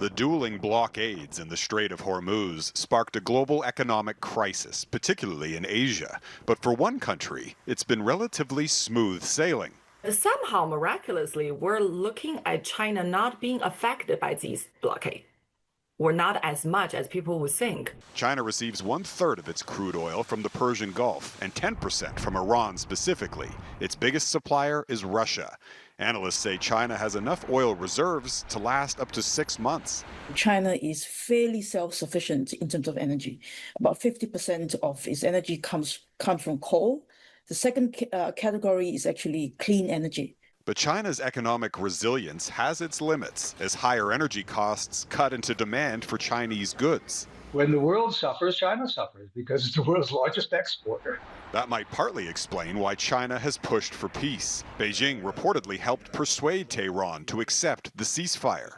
The dueling blockades in the Strait of Hormuz sparked a global economic crisis, particularly in Asia. But for one country, it's been relatively smooth sailing. Somehow, miraculously, we're looking at China not being affected by these blockades, or not as much as people would think. China receives 1/3 of its crude oil from the Persian Gulf and 10% from Iran specifically. Its biggest supplier is Russia. Analysts say China has enough oil reserves to last up to 6 months. China is fairly self-sufficient in terms of energy. About 50% of its energy comes from coal. The second category is actually clean energy. But China's economic resilience has its limits as higher energy costs cut into demand for Chinese goods. When the world suffers, China suffers because it's the world's largest exporter. That might partly explain why China has pushed for peace. Beijing reportedly helped persuade Tehran to accept the ceasefire.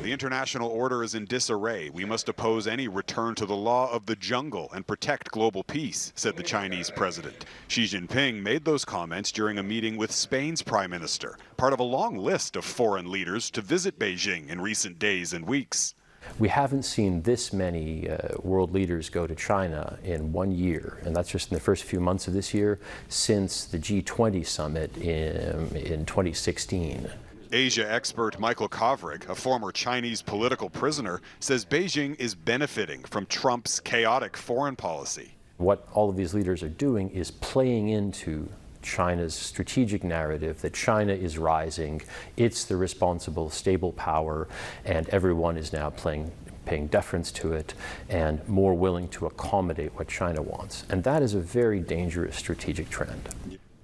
The international order is in disarray. We must oppose any return to the law of the jungle and protect global peace, said the Chinese president. Xi Jinping made those comments during a meeting with Spain's prime minister, part of a long list of foreign leaders to visit Beijing in recent days and weeks. We haven't seen this many world leaders go to China in 1 year, and that's just in the first few months of this year, since the G20 summit in 2016. Asia expert Michael Kovrig, a former Chinese political prisoner, says Beijing is benefiting from Trump's chaotic foreign policy. What all of these leaders are doing is playing into China's strategic narrative that China is rising, it's the responsible, stable power, and everyone is now paying deference to it and more willing to accommodate what China wants. And that is a very dangerous strategic trend.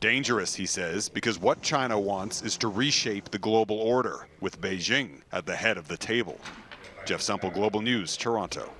Dangerous, he says, because what China wants is to reshape the global order, with Beijing at the head of the table. Jeff Semple, Global News, Toronto.